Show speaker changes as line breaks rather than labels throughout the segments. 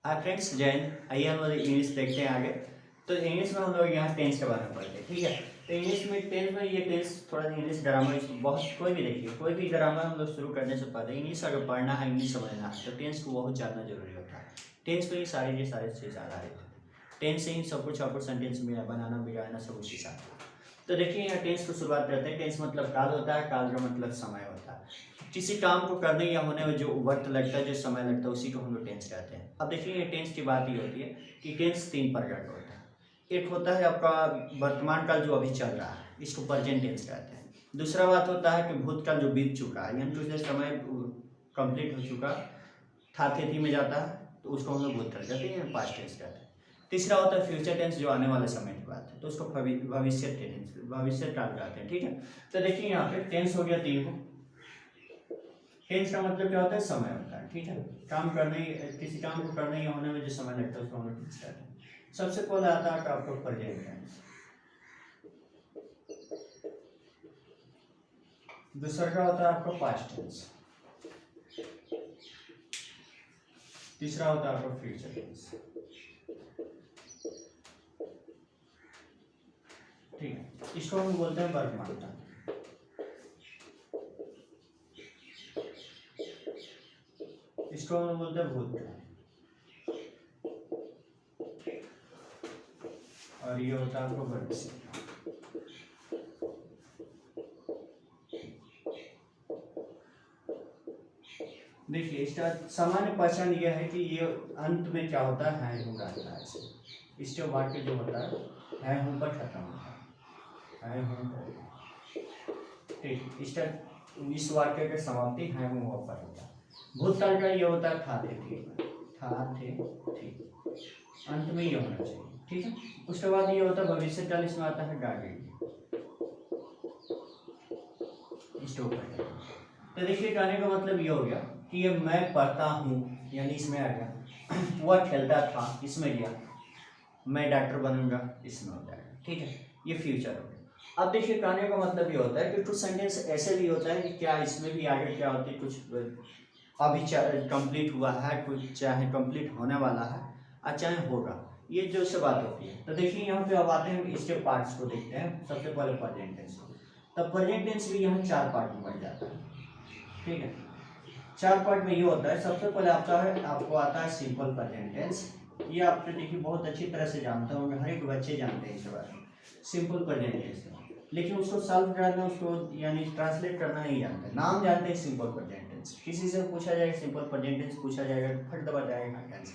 Hi friends, जय हिंद। आइए हम लोग इंग्लिश देखते हैं आगे। तो इंग्लिश में हम लोग यहाँ टेंस के बारे में पढ़ते हैं, ठीक है। तो इंग्लिश में टेंस में ये टेंस थोड़ा इंग्लिश ग्रामर बहुत कोई भी देखिए, कोई भी ग्रामर हम लोग शुरू करने से पहले इंग्लिश अगर पढ़ना है, इंग्लिश समझना है तो टेंस को बहुत जानना जरूरी होता है। टेंस में ही सारी चीज़ आधारित है। टेंस से ही सब कुछ आपको सेंटेंस में बनाना बिगाड़ना सब कुछ सीखा। तो देखिए यहाँ टेंस को शुरुआत करते हैं। टेंस मतलब काल होता है, काल का मतलब समय होता है। किसी काम को करने या होने में जो वक्त लगता है, जो समय लगता है, उसी को हम लोग टेंस कहते हैं। अब देखिए ये टेंस की बात ही होती है कि टेंस 3 प्रकार का होता है। एक होता है आपका वर्तमान काल जो अभी चल रहा है, इसको प्रेजेंट टेंस कहते हैं। दूसरा बात होता है कि भूतकाल जो बीत चुका है, यानी कि समय कंप्लीट हो चुका था, थी में जाता है तो उसको हम लोग भूतकाल कहते हैं, पास्ट टेंस कहते हैं। तीसरा होता है फ्यूचर टेंस जो आने वाले समय की बात है, तो उसको भविष्य टेंस, भविष्य काल कहते हैं, ठीक है। तो देखिए यहाँ पे टेंस हो गया 3। टेंस का मतलब क्या होता है? समय होता है, ठीक है। काम करने, किसी काम को करने या होने में जो समय लगता है उसको हम लोग टेंस कहते हैं। सबसे पहले आता है आपका प्रेजेंट टेंस, दूसरा का होता है आपका पास्ट टेंस, तीसरा होता है आपका फ्यूचर टेंस, ठीक है। इसको हम बोलते हैं वर्तमान काल, इसको हम बोलते हैं भूतकाल, और ये होता है आपका भविष्य। देखिए इसका सामान्य पहचान यह है कि ये अंत में क्या होता है हूँ रहता है। इसके वाक्य जो होता है हूँ पर खत्म होता है हूँ, ठीक। इसका इस वाक्य का समाप्ति है हूँ पर होता है। भूतकाल का ये होता है था थे थी, अंत में ये होना चाहिए, ठीक है। उसके बाद ये होता है भविष्य काल, इसमें आता है गागे, इसके ऊपर। तो देखिए गाने का मतलब ये हो गया कि ये मैं पढ़ता हूँ, यानी इसमें आ गया। वह खेलता था, इसमें गया। मैं डॉक्टर बनूंगा, इसमें हो जाएगा, ठीक है। ये फ्यूचर हो गया। अब देखिए गाने का मतलब ये होता है कि कुछ सेंटेंस ऐसे भी होता है कि क्या इसमें भी आगे क्या होती है, कुछ अभी कंप्लीट हुआ है, कुछ चाहे कंप्लीट होने वाला है और चाहे होगा, ये जो से बात होती है। तो देखिए यहाँ पे अब आते हैं इसके पार्ट्स को देखते हैं। सबसे पहले प्रेजेंट टेंस को। तब प्रेजेंट टेंस भी यहाँ 4 पार्ट में बढ़ जाता है, ठीक है। 4 पार्ट में ये होता है। सबसे पहले आपको आता है सिंपल प्रेजेंट टेंस। ये आप देखिए बहुत अच्छी तरह से जानते होंगे, हर एक बच्चे जानते हैं इसके बारे में, सिंपल प्रेजेंट टेंस। लेकिन उसको सॉल्व करना, उसको यानी ट्रांसलेट करना नहीं जानते। नाम जानते हैं सिंपल प्रेजेंट टेंस। किसी से पूछा जाएगा सिंपल प्रेजेंट टेंस पूछा जाएगा तो फट दबा जाएगा आंसर,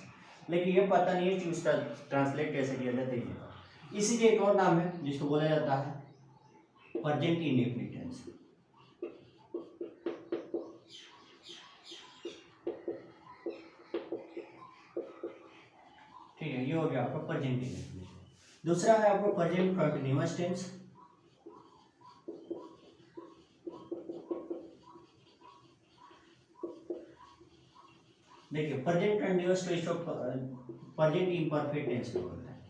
लेकिन ये पता नहीं है कि उसका ट्रांसलेट कैसे किया जाता है। इसीलिए एक और नाम है जिसको बोला जाता है प्रेजेंट इंडेफिनिट टेंस, ठीक है। ये हो गया आपका प्रेजेंट इंडेफिनिट। दूसरा है आपका प्रेजेंट कंटीन्यूअस टेंस। देखिए प्रेजेंट कंटीन्यूअस को इसको प्रेजेंट इम्परफेक्ट टेंस भी बोलते हैं।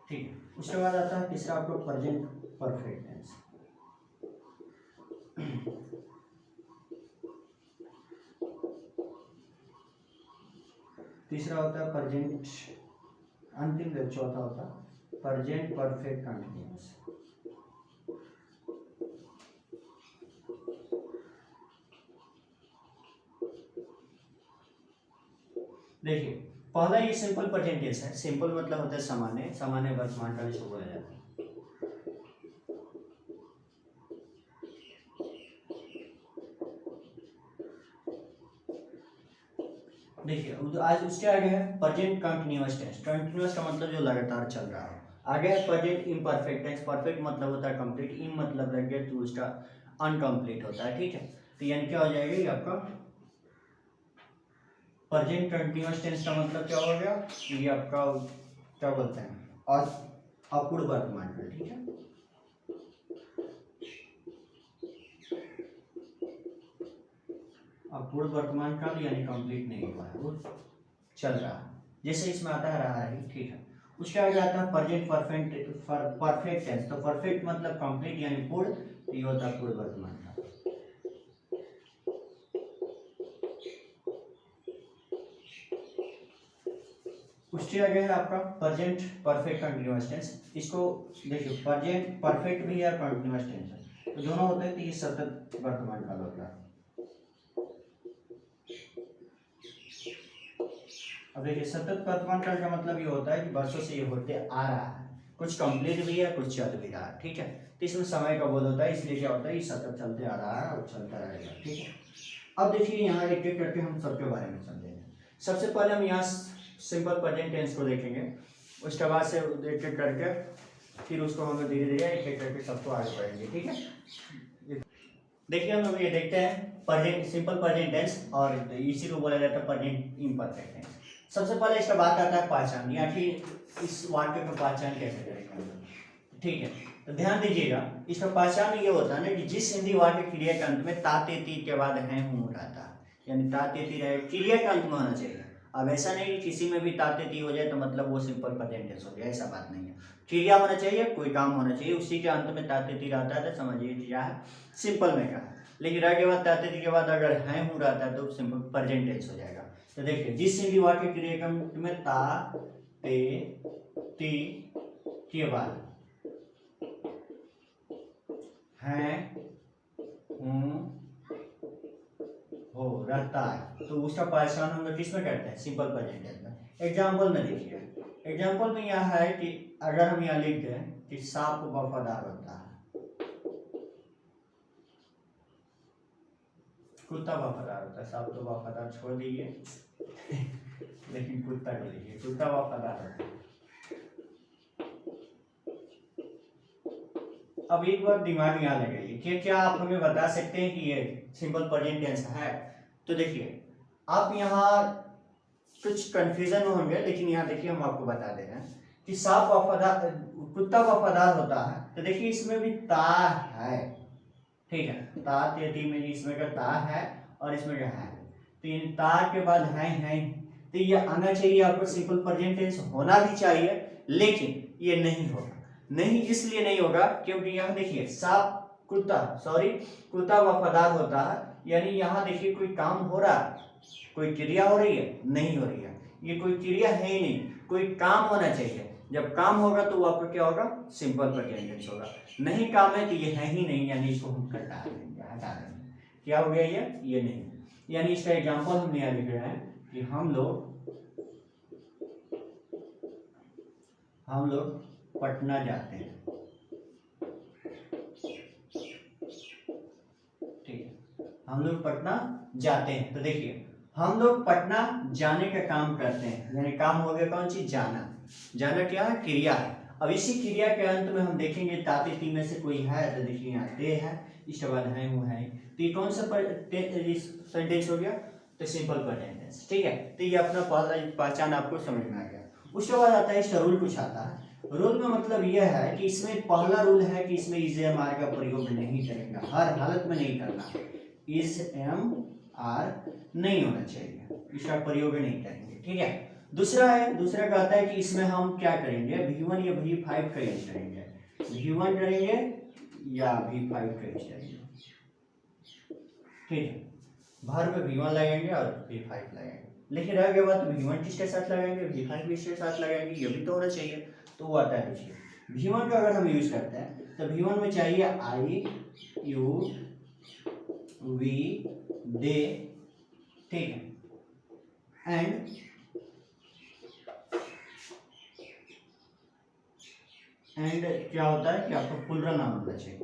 ठीक है। उसके बाद आता है तीसरा आपको प्रेजेंट परफेक्ट टेंस। तीसरा होता है प्रेजेंट, अंतिम चौथा होता है प्रेजेंट परफेक्ट कंटीन्यूअस। देखिए पहला ये सिंपल प्रेजेंट टेंस है। सिंपल मतलब होता है सामान्य, सामान्य वर्तमान काल इसको बोला जाता है। देखिए आज उसके आगे है प्रेजेंट कंटीन्यूअस टेंस। कंटीन्यूअस का मतलब जो लगातार चल रहा है। आगे है प्रेजेंट इम्परफेक्ट टेंस। परफेक्ट मतलब होता है कंप्लीट, इन मतलब लग गया तो उसका अनकंप्लीट होता है, ठीक है। तो यानी क्या हो जाएगा ये आपका प्रेजेंट कंटीन्यूअस टेंस का मतलब क्या हो गया, ये आपका क्या बोलते हैं और अपूर्ण वर्तमान काल, ठीक है। अपूर्ण वर्तमान काल यानी कंप्लीट नहीं हुआ है, वो चल रहा है, जैसे इसमें आता है रहा है, ठीक है। उसके आगे आता है प्रेजेंट परफेक्ट परफेक्ट टेंस। तो परफेक्ट मतलब कंप्लीट यानी पूर्ण, ये होता है पूर्ण वर्तमान का। उसके आगे है आपका प्रेजेंट परफेक्ट कंटीन्यूअस टेंस। इसको देखिए, प्रेजेंट परफेक्ट भी है, कंटीन्यूअस टेंस है, तो दोनों होते हैं, तो ये सतत वर्तमान काल होता है। अब देखिए, सतत वर्तमान काल का मतलब ये होता है कि वर्षों से ये होते आ रहा है, कुछ कंप्लीट भी है, कुछ चल भी रहा है, ठीक है। तो इसमें समय का बोध होता है, इसलिए क्या होता है, ये सतत चलते आ रहा है और चलता रहेगा, ठीक है। अब देखिए, यहाँ एक एक करके हम सबके बारे में समझेंगे। सबसे पहले हम यहाँ सिंपल प्रेजेंट टेंस को देखेंगे, उसके बाद से एक एक करके फिर उसको हम धीरे धीरे एक एक करके सबको आगे बढ़ेंगे, ठीक है। देखिए, हम लोग ये देखते हैं प्रेजेंट सिंपल प्रेजेंट टेंस, और इसी को बोला जाता है प्रेजेंट इम्परफेक्ट टेंस। सबसे पहले इसका बात आता है पहचान, या फिर इस वाक्य को पहचान कैसे करेंगे हम लोग, ठीक है। तो ध्यान दीजिएगा, इसका पहचान ये होता है ना कि जिस हिंदी वाक्य क्रिया के अंत में ता ते ती के बाद है हूँ रहता है, यानी ता ते ती रहे, क्रिया के अंत में होना चाहिए। अब ऐसा नहीं कि किसी में भी ता ते ती हो जाए तो मतलब वो सिंपल प्रेजेंट टेंस हो गया, ऐसा बात नहीं है। क्रिया होना चाहिए, कोई काम होना चाहिए, उसी के अंत में ता ते ती रहता है, तो समझिए क्या है, सिंपल में क्या है। लेकिन रह के बाद ता ते ती के बाद अगर है हूँ रहता है तो सिंपल प्रेजेंट टेंस हो जाएगा। तो देखिए, जिस हिंदी वाक्य क्रिया के अंत में ता ते ती के बाद है हूँ हो रहता है, तो उसका पहचान हम लोग किसमें करते हैं, सिंपल प्रेजेंट टेंस में। एग्जाम्पल में देखिए, एग्जाम्पल में यह है कि अगर हम यहाँ लिख दें कि सांप वफादार होता है, कुत्ता वफादार होता है, सांप तो वफादार छोड़ दीजिए लेकिन कुत्ता को लीजिए, कुत्ता वफादार होता है। अब एक बार दिमाग यहाँ लगाइए कि क्या आप हमें बता सकते हैं कि ये सिंपल प्रेजेंट टेंस है। तो देखिए, आप यहाँ कुछ कंफ्यूजन में होंगे, लेकिन यहाँ देखिए हम आपको बता दे रहे हैं कि सांप वफादार, कुत्ता वफादार होता है, तो देखिए इसमें भी ता है, ठीक है। ता ते ती में इसमें का ता है और इसमें का है, तो इन ता के बाद है, तो ये आना चाहिए आपको, सिंपल प्रेजेंट टेंस होना भी चाहिए, लेकिन ये नहीं होगा। नहीं इसलिए नहीं होगा क्योंकि यहाँ देखिए सांप कुत्ता कुत्ता वफादार होता है, यानी यहाँ देखिए कोई काम हो रहा है, कोई क्रिया हो रही है, नहीं हो रही है, ये कोई क्रिया है ही नहीं, कोई काम होना चाहिए। जब काम होगा तो वो आपका क्या होगा, सिंपल प्रेजेंट टेंस होगा। नहीं काम है तो ये है ही नहीं, यानी इसको हम हटा देंगे, हटा देंगे। क्या हो गया ये नहीं, यानी इसका एग्जाम्पल हम यहाँ लिख रहे हैं कि हम लोग पटना जाते हैं, ठीक है, हम लोग पटना जाते हैं। तो देखिए, हम लोग पटना जाने का काम करते हैं, यानी काम हो गया कौन चीज, जाना। जाना क्या है, क्रिया है। अब इसी क्रिया के अंत में हम देखेंगे ताते ती में से कोई है, तो देखिए यहाँ ते है, इसके बाद है वो है, तो ये कौन सा सेंटेंस हो गया, तो सिंपल प्रेजेंट टेंस, ठीक है। तो ये अपना पहचान आपको समझ में आ गया। उसके बाद आता है इसका रूल कुछ आता है। रूल में मतलब यह है कि इसमें पहला रूल है कि इसमें इज एम आर का प्रयोग नहीं करेंगे, हर हालत में नहीं करना, इज एम आर नहीं होना चाहिए, इसका प्रयोग नहीं करेंगे, ठीक है। दूसरा कहता है कि इसमें हम क्या करेंगे, V1 या V5 का यूज करेंगे, V1 करेंगे या V5 का यूज करेंगे, ठीक है। भर में V1 लगाएंगे और V5 लगाएंगे, लेकिन रह गया बात V1 किसके साथ लगाएंगे, V5 भी इसके साथ लगाएंगे, ये भी तो होना चाहिए। तो वो आता है, देखिए V1 का अगर हम यूज करते हैं तो V1 में चाहिए I U V दे, ठीक है, एंड क्या होता है कि आपको प्लूरल नाउन होना चाहिए,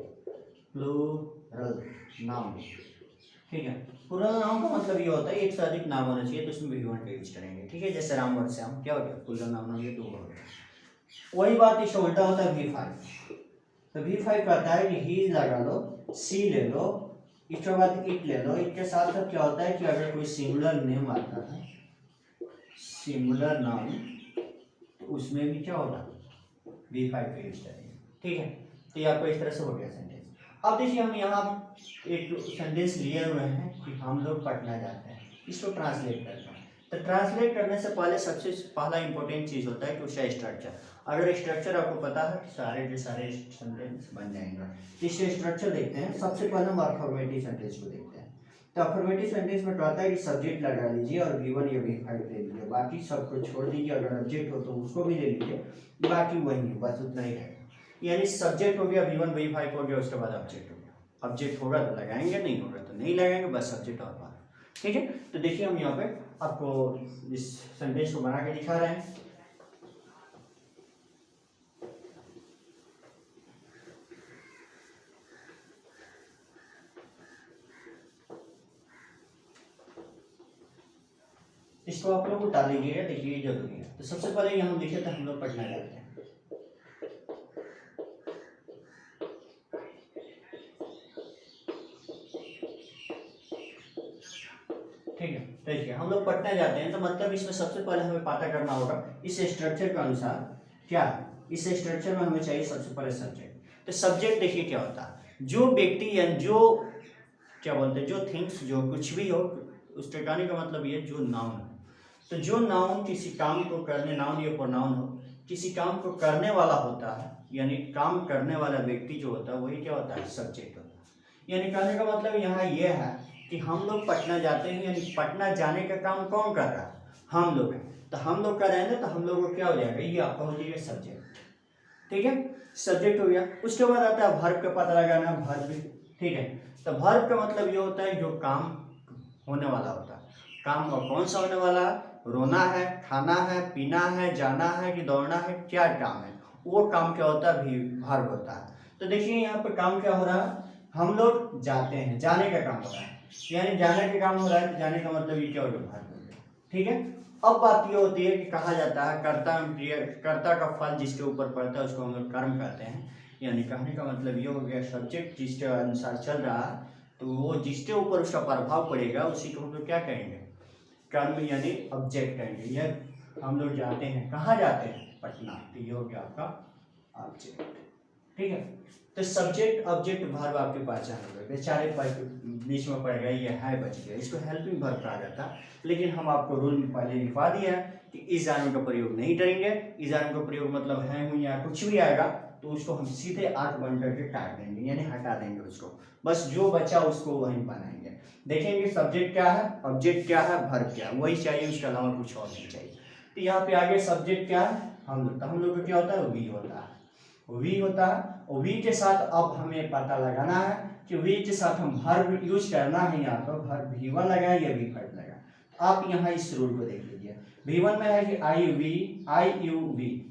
प्लूरल नाउन, ठीक है। प्लूरल नाउन का मतलब ये होता है एक से अधिक नाम होना चाहिए, तो उसमें V1 का यूज करेंगे, ठीक है। जैसे राम और श्याम, क्या हो गया, प्लूरल नाउन हो गया, तो वो हो गया। वही बात इसका उल्टा होता है V5। तो V5 कहता है कि ही लगा लो, सी ले लो, इसके बाद इट ले लो। इसके साथ साथ क्या होता है कि अगर कोई सिंगुलर नेम आता है, सिंगुलर नाउन, तो उसमें भी क्या होगा, V5 का यूज करेंगे, ठीक है। तो ये आपको इस तरह से हो गया सेंटेंस। अब देखिए, हम यहाँ एक सेंटेंस लिए हुए हैं कि हम लोग पटना जाते हैं, इसको ट्रांसलेट करते हैं। तो ट्रांसलेट करने से पहले सबसे पहला इंपॉर्टेंट चीज़ होता है कि उसका स्ट्रक्चर। अगर स्ट्रक्चर आपको पता है तो सारे के सारे सेंटेंस बन जाएंगे। इसके स्ट्रक्चर देखते हैं। सबसे पहले हम अफर्मेटिव सेंटेंस को देखते हैं। तो अफर्मेटिव सेंटेंस में कहता है कि सब्जेक्ट लगा लीजिए और V1 या V5 ले लीजिए, बाकी सबको छोड़ दीजिए। अगर ऑब्जेक्ट हो तो उसको भी ले लीजिए, बाकी वही है, बस उतना ही रहेगा। यानी सब्जेक्ट हो गया V1 V5 हो गया, उसके बाद ऑब्जेक्ट हो गया। ऑब्जेक्ट होगा तो लगाएंगे, नहीं होगा तो नहीं लगाएंगे, बस सब्जेक्ट और बात। ठीक है, तो देखिए हम यहाँ पे आपको इस सेंटेंस को बना के दिखा रहे हैं। इसको आप लोग उतार लीजिएगा, देखिए ये जरूरी है। तो सबसे पहले यहाँ हम लिखे थे, हम लोग पढ़ना जाते हैं। ठीक है, देखिए हम लोग पढ़ने जाते हैं तो मतलब इसमें सबसे पहले हमें पता करना होगा इस स्ट्रक्चर के अनुसार क्या है। इस स्ट्रक्चर में हमें चाहिए सबसे पहले सब्जेक्ट। तो सब्जेक्ट देखिए क्या होता है, जो व्यक्ति या जो क्या बोलते हैं, जो थिंग्स, जो कुछ भी हो, उस ठिकाने का मतलब ये जो नाउन है। तो जो नाउन किसी काम को करने, नाउन या प्रोनाउन हो, किसी काम को करने वाला होता है, यानी काम करने वाला व्यक्ति जो होता है वही क्या होता है, सब्जेक्ट होता है। यानी कहने का मतलब यहाँ ये है कि हम लोग पटना जाते हैं, यानी पटना जाने का काम कौन कर रहा है, हम लोग हैं। तो हम लोग कर रहे हैं ना, तो हम लोग को क्या हो जाएगा, ये आपका हो जाएगा सब्जेक्ट। ठीक है, सब्जेक्ट हो गया। उसके बाद आता है वर्ब का पता लगाना, वर्ब। ठीक है, तो वर्ब का मतलब ये होता है जो काम होने वाला होता है। काम और कौन सा होने वाला है, रोना है, खाना है, पीना है, जाना है कि दौड़ना है, क्या काम है, वो काम क्या होता है, वर्ब होता है। तो देखिए यहाँ पे काम क्या हो रहा है, हम लोग जाते हैं, जाने का काम हो रहा है, यानी जाने का काम हो रहा है। जाने का मतलब ये क्या हो गया, वर्ब हो गया। ठीक है, अब बात ये होती है कि कहा जाता है कर्ता का फल जिसके ऊपर पड़ता है उसको हम लोग कर्म कहते हैं। यानी कहने का मतलब ये हो गया, सब्जेक्ट जिसके अनुसार चल रहा है तो वो जिसके ऊपर उसका प्रभाव पड़ेगा उसी को हम लोग क्या कहेंगे, कर्म यानी ऑब्जेक्ट कहेंगे। यह हम लोग जाते हैं, कहाँ जाते हैं, पटना, तो ये हो गया आपका ऑब्जेक्ट। ठीक है, तो सब्जेक्ट ऑब्जेक्ट वर्ब आपके पहचान हो गए, बेचारे बीच में पड़ गए, ये है बच गया, इसको हेल्पिंग वर्ब कहा जाता है। लेकिन हम आपको रूल में पहले लिखवा दिया है कि इस जानवर का प्रयोग नहीं करेंगे। इस जानवर का प्रयोग मतलब है हूँ या कुछ भी आएगा तो उसको हम सीधे 8 बन करके काट देंगे, यानी हटा देंगे उसको, बस जो बचा उसको वहीं बनाएंगे। देखेंगे सब्जेक्ट क्या है, ऑब्जेक्ट क्या है, वर्ब क्या है, वही चाहिए, उसके अलावा कुछ और नहीं चाहिए। तो यहाँ पे आगे सब्जेक्ट क्या है, हम लोग, तो हम लोग को क्या होता है, वी होता है, वी होता है। और वी के साथ अब हमें पता लगाना है कि वी के साथ हम वर्ब यूज करना है, यहाँ पर वर्ब V1 लगाए या V5 लगाए। आप यहाँ इस रूल को देख लीजिए। V1 में है कि आई यू वी,